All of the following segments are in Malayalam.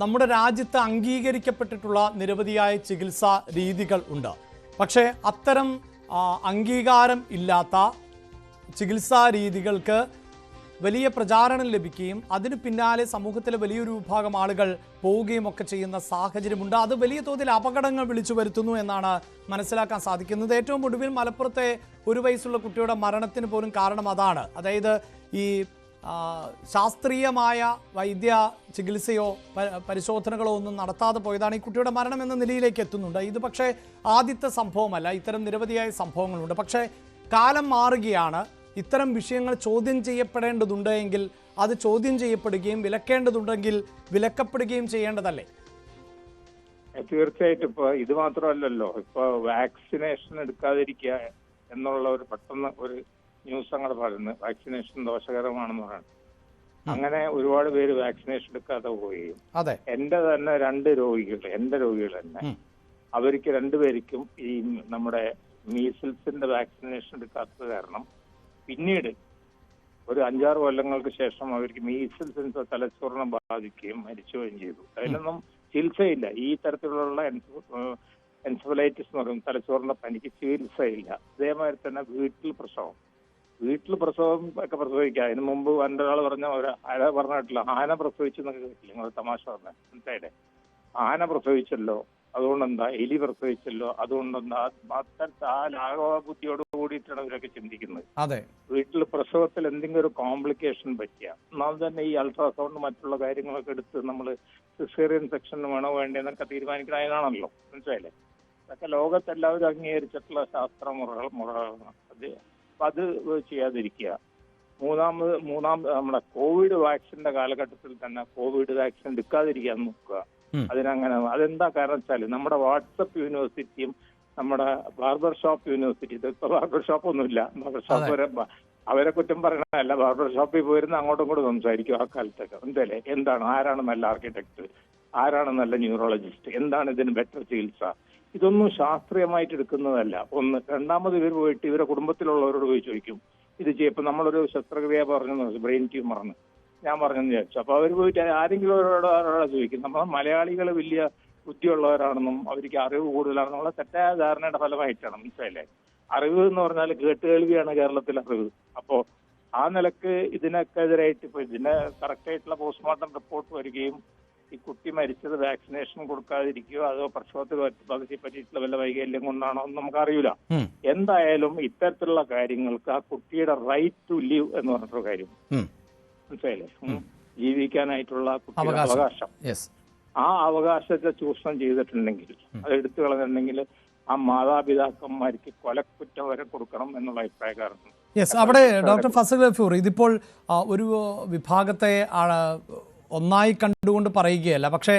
നമ്മുടെ രാജ്യത്ത് അംഗീകരിക്കപ്പെട്ടിട്ടുള്ള നിരവധിയായ ചികിത്സാ രീതികൾ ഉണ്ട്. പക്ഷേ അത്തരം അംഗീകാരം ഇല്ലാത്ത ചികിത്സാ രീതികൾക്ക് വലിയ പ്രചാരണം ലഭിക്കുകയും അതിന് പിന്നാലെ സമൂഹത്തിലെ വലിയൊരു വിഭാഗം ആളുകൾ പോവുകയും ഒക്കെ ചെയ്യുന്ന സാഹചര്യമുണ്ട്. അത് വലിയ തോതിൽ അപകടങ്ങൾ വിളിച്ചു വരുത്തുന്നു എന്നാണ് മനസ്സിലാക്കാൻ സാധിക്കുന്നത്. ഏറ്റവും ഒടുവിൽ മലപ്പുറത്തെ 1 വയസ്സുള്ള കുട്ടിയുടെ മരണത്തിന് പോലും കാരണം അതാണ്. അതായത് ഈ ശാസ്ത്രീയമായ വൈദ്യ ചികിത്സയോ പരിശോധനകളോ ഒന്നും നടത്താതെ പോയതാണ് ഈ കുട്ടിയുടെ മരണം എന്ന നിലയിലേക്ക് എത്തുന്നുണ്ട്. ഇത് പക്ഷേ ആദ്യത്തെ സംഭവമല്ല, ഇത്തരം നിരവധിയായ സംഭവങ്ങളുണ്ട്. പക്ഷേ കാലം മാറുകയാണ്. ഇത്തരം വിഷയങ്ങൾ ചോദ്യം ചെയ്യപ്പെടേണ്ടതുണ്ട് എങ്കിൽ അത് ചോദ്യം ചെയ്യപ്പെടുകയും വിലക്കേണ്ടതുണ്ടെങ്കിൽ വിലക്കപ്പെടുകയും ചെയ്യേണ്ടതല്ലേ? തീർച്ചയായിട്ടും. ഇപ്പൊ ഇത് മാത്രമല്ലല്ലോ, ഇപ്പൊ വാക്സിനേഷൻ എടുക്കാതിരിക്കുക എന്നുള്ള ഒരു പെട്ടെന്ന് ഒരു ന്യൂസ് അങ്ങനെ പറയുന്നത് വാക്സിനേഷൻ ദോഷകരമാണെന്ന് പറയുന്നത്. അങ്ങനെ ഒരുപാട് പേര് വാക്സിനേഷൻ എടുക്കാതെ പോവുകയും എന്റെ തന്നെ 2 രോഗികൾ, എന്റെ രോഗികൾ തന്നെ, അവർക്ക് 2 പേർക്കും ഈ നമ്മുടെ മീസിൽസിന്റെ വാക്സിനേഷൻ എടുക്കാത്തത് കാരണം പിന്നീട് ഒരു 5-6 കൊല്ലങ്ങൾക്ക് ശേഷം അവർക്ക് മീസിൽസിന്റെ തലച്ചോറിനെ ബാധിക്കുകയും മരിച്ചുകയും ചെയ്തു. അതിനൊന്നും ചികിത്സയില്ല. ഈ തരത്തിലുള്ള എൻസഫലൈറ്റിസ് എന്ന് പറയും, തലച്ചോറിന്റെ പനിക്ക് ചികിത്സയില്ല. അതേമാതിരി തന്നെ വീട്ടിൽ പ്രസവം ഒക്കെ പ്രസവിക്കുക. അതിന് മുമ്പ് ഒരാൾ പറഞ്ഞിട്ടില്ല, ആന പ്രസവിച്ചെന്നൊക്കെ കേട്ടില്ല, നിങ്ങൾ തമാശ പറഞ്ഞ മനസ്സിലായില്ലേ? ആന പ്രസവിച്ചല്ലോ, അതുകൊണ്ടെന്താ, എലി പ്രസവിച്ചല്ലോ, അതുകൊണ്ടെന്താ, ആ ലാഘവ ബുദ്ധിയോട് കൂടിയിട്ടാണ് ഇവരൊക്കെ ചിന്തിക്കുന്നത്. വീട്ടിൽ പ്രസവത്തിൽ എന്തെങ്കിലും ഒരു കോംപ്ലിക്കേഷൻ പറ്റിയ എന്നാൽ തന്നെ ഈ അൾട്രാസൗണ്ട് മറ്റുള്ള കാര്യങ്ങളൊക്കെ എടുത്ത് നമ്മൾ സിസേറിയൻ സെക്ഷൻ വേണോ വേണ്ടതെന്നൊക്കെ തീരുമാനിക്കുന്ന അതിനാണല്ലോ, മനസ്സിലായില്ലേ? അതൊക്കെ ലോകത്തെല്ലാവരും അംഗീകരിച്ചിട്ടുള്ള മുറകളാണ്. അത് ചെയ്യാതിരിക്കുക. മൂന്നാം നമ്മുടെ കോവിഡ് വാക്സിന്റെ കാലഘട്ടത്തിൽ തന്നെ കോവിഡ് വാക്സിൻ എടുക്കാതിരിക്കാൻ നോക്കുക. അതെന്താ കാരണം വെച്ചാൽ നമ്മുടെ വാട്സപ്പ് യൂണിവേഴ്സിറ്റിയും നമ്മുടെ ബാർബർ ഷോപ്പ് യൂണിവേഴ്സിറ്റി, ഇതിപ്പോ ബാർബർ ഷോപ്പ് ഒന്നുമില്ല, ബാർബർ ഷോപ്പ് അവരെ കുറ്റം പറയണതല്ല, ബാർബർ ഷോപ്പിൽ പോയിരുന്ന് അങ്ങോട്ടും ഇങ്ങോട്ടും സംസാരിക്കും ആ കാലത്തൊക്കെ. എന്തല്ലേ, ആരാണ് നല്ല ആർക്കിടെക്ട്, ആരാണ് നല്ല ന്യൂറോളജിസ്റ്റ്, എന്താണ് ഇതിന് ബെറ്റർ ചികിത്സ, ഇതൊന്നും ശാസ്ത്രീയമായിട്ട് എടുക്കുന്നതല്ല. ഒന്ന്. രണ്ടാമത് ഇവർ പോയിട്ട് ഇവരെ കുടുംബത്തിലുള്ളവരോട് പോയി ചോദിക്കും ഇത് ചെയ്യപ്പോൾ. നമ്മളൊരു ശസ്ത്രക്രിയ പറഞ്ഞു, ബ്രെയിൻ ട്യൂമറിന് ഞാൻ പറഞ്ഞെന്ന് വിചാരിച്ചു. അപ്പൊ അവർ പോയിട്ട് ആരെങ്കിലും അവരോട് ചോദിക്കും. നമ്മൾ മലയാളികൾ വലിയ ബുദ്ധിയുള്ളവരാണെന്നും അവർക്ക് അറിവ് കൂടുതലാണെന്നുള്ള തെറ്റായ ധാരണയുടെ ഫലമായിട്ടാണ്, മനസ്സിലായില്ലേ? അറിവ് എന്ന് പറഞ്ഞാൽ കേട്ടുകേൾവിയാണ് കേരളത്തിലെ അറിവ്. അപ്പോ ആ നിലക്ക് ഇതിനൊക്കെതിരായിട്ട് ഇപ്പൊ ഇതിന് കറക്റ്റായിട്ടുള്ള പോസ്റ്റ്മോർട്ടം റിപ്പോർട്ട് വരികയും ഈ കുട്ടി മരിച്ചത് വാക്സിനേഷൻ കൊടുക്കാതിരിക്കുകയോ അതോ പ്രസവത്തിൽ പറ്റിയിട്ടുള്ള വല്ല വൈകല്യം കൊണ്ടാണോ എന്ന് നമുക്കറിയില്ല. എന്തായാലും ഇത്തരത്തിലുള്ള കാര്യങ്ങൾക്ക് ആ കുട്ടിയുടെ റൈറ്റ് ടു ലിവ് എന്ന് പറഞ്ഞിട്ടൊരു കാര്യം, മനസ്സിലായില്ലേ? ജീവിക്കാനായിട്ടുള്ള കുട്ടിയുടെ അവകാശം, ആ അവകാശത്തെ ചൂഷണം ചെയ്തിട്ടുണ്ടെങ്കിൽ, അത് എടുത്തു കളഞ്ഞിട്ടുണ്ടെങ്കിൽ ആ മാതാപിതാക്കന്മാർക്ക് കൊലക്കുറ്റം വരെ കൊടുക്കണം എന്നുള്ള അഭിപ്രായക്കാരുണ്ട്. അവിടെ ഡോക്ടർ ഫസൽ ഗഫൂർ, ഇതിപ്പോൾ ഒരു വിഭാഗത്തെ ഒന്നായി കണ്ടുകൊണ്ട് പറയുകയല്ല, പക്ഷേ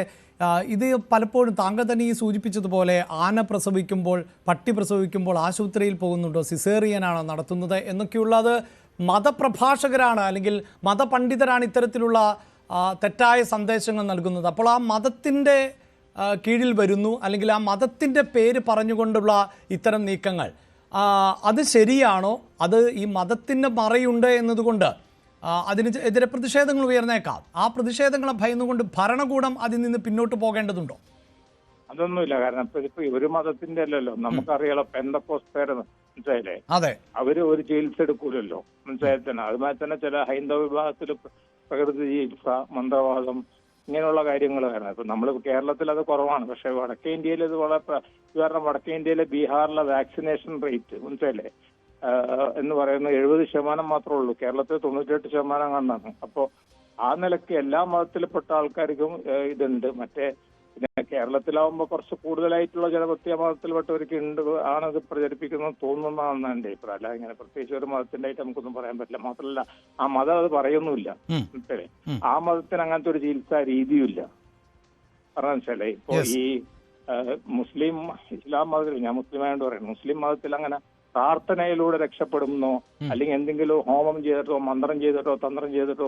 ഇത് പലപ്പോഴും താങ്കൾ തന്നെ ഈ സൂചിപ്പിച്ചതുപോലെ ആന പ്രസവിക്കുമ്പോൾ, പട്ടി പ്രസവിക്കുമ്പോൾ ആശുപത്രിയിൽ പോകുന്നുണ്ടോ, സിസേറിയനാണോ നടത്തുന്നത് എന്നൊക്കെയുള്ളത് മതപ്രഭാഷകരാണ് അല്ലെങ്കിൽ മതപണ്ഡിതരാണ് ഇത്തരത്തിലുള്ള തെറ്റായ സന്ദേശങ്ങൾ നൽകുന്നത്. അപ്പോൾ ആ മതത്തിൻ്റെ കീഴിൽ വരുന്നു, അല്ലെങ്കിൽ ആ മതത്തിൻ്റെ പേര് പറഞ്ഞുകൊണ്ടുള്ള ഇത്തരം നീക്കങ്ങൾ അത് ശരിയാണോ? അത് ഈ മതത്തിൻ്റെ മറയുണ്ട് എന്നതുകൊണ്ട് അതിന് എതിരെ പ്രതിഷേധങ്ങൾ ഉയർന്നേക്കാം. ആ പ്രതിഷേധങ്ങളെ ഭയന്നുകൊണ്ട് ഭരണകൂടം അതിൽ നിന്ന് പിന്നോട്ട് പോകേണ്ടതുണ്ടോ? അതൊന്നുമില്ല. കാരണം ഇപ്പൊ ഒരു മതത്തിന്റെ അല്ലല്ലോ, നമുക്കറിയാലോ പെന്തക്കോസ്തേര്, മനസ്സിലായില്ലേ? അവര് ഒരു ചികിത്സ എടുക്കൂലല്ലോ, മനസ്സിലായി തന്നെ. അതുമായി തന്നെ ചില ഹൈന്ദവ വിഭാഗത്തിൽ പ്രകൃതി ചികിത്സ, മന്ത്രവാദം, ഇങ്ങനെയുള്ള കാര്യങ്ങൾ കാരണം ഇപ്പൊ നമ്മൾ കേരളത്തിൽ അത് കുറവാണ്. പക്ഷെ വടക്കേ ഇന്ത്യയിൽ ഇത് വളരെ, കാരണം വടക്കേ ഇന്ത്യയിലെ ബീഹാറിലെ വാക്സിനേഷൻ റേറ്റ്, മനസ്സിലല്ലേ, എന്ന് പറയുന്നത് 70% മാത്രമേ ഉള്ളൂ. കേരളത്തിൽ 98% കണ്ടാണ്. അപ്പോ ആ നിലയ്ക്ക് എല്ലാ മതത്തിൽപ്പെട്ട ആൾക്കാർക്കും ഇതുണ്ട്. മറ്റേ പിന്നെ കേരളത്തിലാവുമ്പോൾ കുറച്ച് കൂടുതലായിട്ടുള്ള ചില പ്രത്യേക മതത്തിൽപ്പെട്ടവർക്ക് ഉണ്ട്, ആണത് പ്രചരിപ്പിക്കുന്നത് തോന്നുന്നതാണ് എന്റെ അഭിപ്രായം. അല്ല ഇങ്ങനെ പ്രത്യേകിച്ച് ഒരു മതത്തിന്റെ ആയിട്ട് നമുക്കൊന്നും പറയാൻ പറ്റില്ല. മാത്രമല്ല ആ മതം അത് പറയുന്നുമില്ല, മനസ്സിലെ. ആ മതത്തിന് അങ്ങനത്തെ ഒരു ചികിത്സാ രീതിയുമില്ല. പറഞ്ഞ മനസ്സിലേ. ഇപ്പോ ഈ മുസ്ലിം ഇസ്ലാം മതത്തിൽ, ഞാൻ മുസ്ലിം ആയതുകൊണ്ട് പറയുന്നു, മുസ്ലിം മതത്തിൽ അങ്ങനെ പ്രാർത്ഥനയിലൂടെ രക്ഷപ്പെടുന്നോ അല്ലെങ്കിൽ എന്തെങ്കിലും ഹോമം ചെയ്തിട്ടോ മന്ത്രം ചെയ്തിട്ടോ തന്ത്രം ചെയ്തിട്ടോ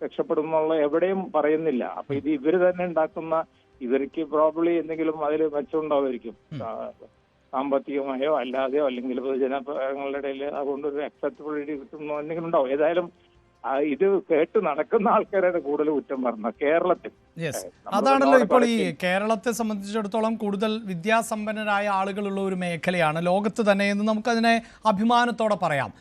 രക്ഷപ്പെടുന്നുള്ള എവിടെയും പറയുന്നില്ല. അപ്പൊ ഇത് ഇവര് തന്നെ ഉണ്ടാക്കുന്ന, ഇവർക്ക് പ്രോബ്ലി എന്തെങ്കിലും അതിൽ മെച്ചമുണ്ടാവുമായിരിക്കും, സാമ്പത്തികമായോ അല്ലാതെയോ, അല്ലെങ്കിൽ പൊതുജനങ്ങളുടെ ഇടയിൽ അതുകൊണ്ടൊരു അക്സെപ്റ്റബിലിറ്റി കിട്ടുന്നോ എന്തെങ്കിലും ഉണ്ടാവും. ഏതായാലും ഇത് കേട്ട് നടക്കുന്ന ആൾക്കാരാണ് കൂടുതൽ കുറ്റം പറഞ്ഞത് കേരളത്തിൽ. യെസ്, അതാണല്ലോ ഇപ്പോൾ ഈ കേരളത്തെ സംബന്ധിച്ചിടത്തോളം കൂടുതൽ വിദ്യാസമ്പന്നരായ ആളുകളുള്ള ഒരു മേഖലയാണ് ലോകത്ത് തന്നെ എന്ന് നമുക്കതിനെ അഭിമാനത്തോടെ പറയാം.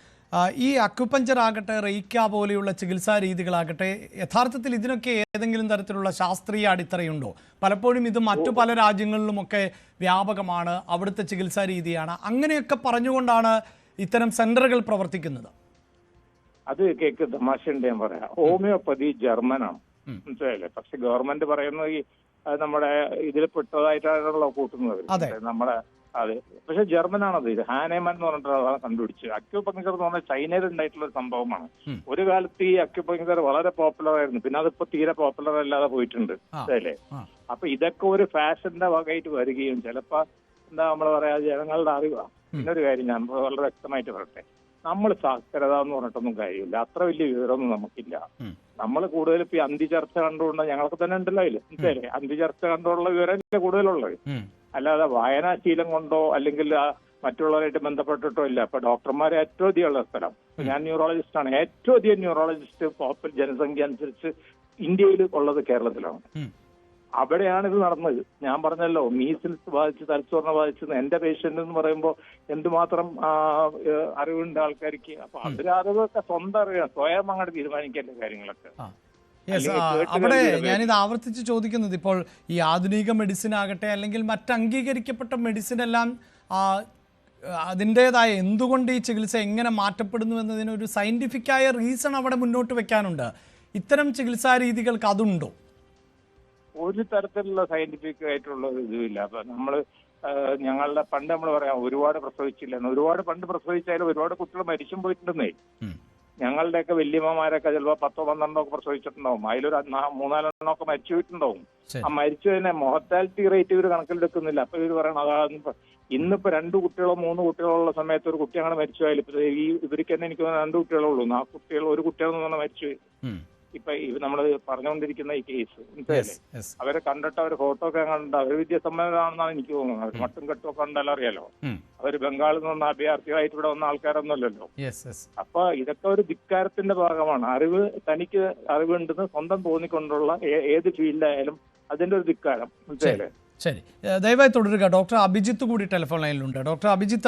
ഈ അക്യുപഞ്ചർ ആകട്ടെ, റെയ്ക്ക പോലെയുള്ള ചികിത്സാ രീതികളാകട്ടെ, യഥാർത്ഥത്തിൽ ഇതിനൊക്കെ ഏതെങ്കിലും തരത്തിലുള്ള ശാസ്ത്രീയ അടിത്തറയുണ്ടോ? പലപ്പോഴും ഇത് മറ്റു പല രാജ്യങ്ങളിലുമൊക്കെ വ്യാപകമാണ്, അവിടുത്തെ ചികിത്സാ രീതിയാണ്, അങ്ങനെയൊക്കെ പറഞ്ഞുകൊണ്ടാണ് ഇത്തരം സെന്ററുകൾ പ്രവർത്തിക്കുന്നത്. അത് കേക്ക് തമാശയുണ്ട് ഞാൻ പറയാം. ഹോമിയോപ്പതി ജർമ്മനാണ്, മനസ്സിലായില്ലേ? പക്ഷെ ഗവൺമെന്റ് പറയുന്നത് ഈ നമ്മുടെ ഇതിൽ പെട്ടതായിട്ടാണല്ലോ കൂട്ടുന്നത് നമ്മുടെ. അതെ, പക്ഷെ ജർമ്മനാണത്. ഇത് ഹാനേമൻ എന്ന് പറഞ്ഞിട്ട് ആളാണ് കണ്ടുപിടിച്ചത്. അക്യുപങ്ചർ എന്ന് പറഞ്ഞാൽ ചൈനയിൽ ഉണ്ടായിട്ടുള്ള ഒരു സംഭവമാണ്. ഒരു കാലത്ത് ഈ അക്യുപങ്ചർ വളരെ പോപ്പുലർ ആയിരുന്നു, പിന്നെ അതിപ്പോ തീരെ പോപ്പുലർ അല്ലാതെ പോയിട്ടുണ്ട്, അല്ലേ? അപ്പൊ ഇതൊക്കെ ഒരു ഫാഷന്റെ ഭാഗമായിട്ട് വരികയും ചിലപ്പോ എന്താ നമ്മൾ പറയാ ജനങ്ങളുടെ അറിവാണ്. പിന്നൊരു കാര്യം ഞാൻ വളരെ വ്യക്തമായിട്ട് പറയട്ടെ, നമ്മൾ സാക്ഷരത എന്ന് പറഞ്ഞിട്ടൊന്നും കാര്യമില്ല, അത്ര വലിയ വിവരമൊന്നും നമുക്കില്ല. നമ്മൾ കൂടുതൽ ഇപ്പൊ അന്തിചർച്ച കണ്ടുകൊണ്ട് ഞങ്ങൾക്ക് തന്നെ ഉണ്ടല്ലോ അതില്, മനസ്സിലായില്ലേ? അന്തിചർച്ച കണ്ടുള്ള വിവരമല്ലേ കൂടുതലുള്ളത്, അല്ലാതെ വായനാശീലം കൊണ്ടോ അല്ലെങ്കിൽ മറ്റുള്ളവരായിട്ട് ബന്ധപ്പെട്ടിട്ടോ ഇല്ല. ഇപ്പൊ ഡോക്ടർമാരെ ഏറ്റവും അധികം ഉള്ള സ്ഥലം, ഞാൻ ന്യൂറോളജിസ്റ്റാണ്, ഏറ്റവും അധികം ന്യൂറോളജിസ്റ്റ് പോപ്പുലർ ജനസംഖ്യ അനുസരിച്ച് ഇന്ത്യയിൽ ഉള്ളത് കേരളത്തിലാണ്. അവിടെയാണ് ഇത് നടന്നത്. ഞാൻ പറഞ്ഞല്ലോ, മീസിൽസ് ബാധിച്ച് തലച്ചോറിനെ ബാധിച്ചത് എന്റെ പേഷ്യന്റ് എന്ന് പറയുമ്പോൾ എന്തുമാത്രം അറിവുണ്ട് ആൾക്കാർക്ക്. അപ്പൊ അവര് അറിവൊക്കെ സ്വന്തം അറിയാം, സ്വയം അങ്ങോട്ട് തീരുമാനിക്കേണ്ട കാര്യങ്ങളൊക്കെ. അവിടെ ഞാനിത് ആവർത്തിച്ച് ചോദിക്കുന്നത്, ഇപ്പോൾ ഈ ആധുനിക മെഡിസിൻ ആകട്ടെ അല്ലെങ്കിൽ മറ്റ് അംഗീകരിക്കപ്പെട്ട മെഡിസിൻ എല്ലാം അതിൻ്റെതായ എന്തുകൊണ്ട് ഈ ചികിത്സ എങ്ങനെ മാറ്റപ്പെടുന്നു എന്നതിനൊരു സയന്റിഫിക്കായ റീസൺ അവിടെ മുന്നോട്ട് വെക്കാനുണ്ട്. ഇത്തരം ചികിത്സാ രീതികൾക്ക് അതുണ്ടോ? ഒരു തരത്തിലുള്ള സയന്റിഫിക് ആയിട്ടുള്ള ഒരു ഇതുമില്ല. അപ്പൊ നമ്മള് ഞങ്ങളുടെ പണ്ട് നമ്മൾ പറയാം ഒരുപാട് പ്രസവിച്ചില്ലെന്ന്. ഒരുപാട് പണ്ട് പ്രസവിച്ചാലും ഒരുപാട് കുട്ടികൾ മരിച്ചും പോയിട്ടുണ്ടെന്നേ. ഞങ്ങളുടെയൊക്കെ വല്യമ്മമാരൊക്കെ ചിലപ്പോ 10 12 ഒക്കെ പ്രസവിച്ചിട്ടുണ്ടാവും, അതിലൊരു 3-4 ഒക്കെ മരിച്ചു പോയിട്ടുണ്ടാവും. ആ മരിച്ചു തന്നെ മോർട്ടാലിറ്റി റേറ്റ് ഇവർ കണക്കിലെടുക്കുന്നില്ല. അപ്പൊ ഇവർ പറയണം അതാ ഇന്നിപ്പോ 2 കുട്ടികളോ 3 കുട്ടികളോ ഉള്ള സമയത്ത് ഒരു കുട്ടി അങ്ങനെ മരിച്ചു പോയാലും ഇപ്പൊ ഈ ഇവർക്ക് തന്നെ എനിക്ക് 2 കുട്ടികളേ ഉള്ളൂ, ആ കുട്ടികൾ ഒരു കുട്ടികളെന്ന് പറഞ്ഞാൽ മരിച്ചു. ഇപ്പൊ നമ്മൾ പറഞ്ഞുകൊണ്ടിരിക്കുന്ന ഈ കേസ്, മനസ്സിലായില്ലേ? അവരെ കണ്ടിട്ട് അവര് ഫോട്ടോ ഒക്കെ കണ്ടിട്ട് അവർ വിദ്യാസമ്പന്നരാണെന്നാണ് എനിക്ക് തോന്നുന്നത്. അവർ മട്ടും കെട്ടും ഒക്കെ കണ്ടാലും അറിയാലോ, അവര് ബംഗാളിൽ നിന്ന് അഭയാർത്ഥികളായിട്ട് ഇവിടെ വന്ന ആൾക്കാരൊന്നുമല്ലല്ലോ. അപ്പൊ ഇതൊക്കെ ഒരു ധിക്കാരത്തിന്റെ ഭാഗമാണ്. തനിക്ക് അറിവുണ്ടെന്ന് സ്വന്തം തോന്നിക്കൊണ്ടുള്ള ഏത് ഫീൽഡായാലും അതിന്റെ ഒരു ധിക്കാരം, മനസ്സിലായില്ലേ? ശരി, ദയവായി തുടരുക. ഡോക്ടർ അഭിജിത്ത് കൂടി ടെലിഫോൺ ലൈനിലുണ്ട്. ഡോക്ടർ അഭിജിത്ത്,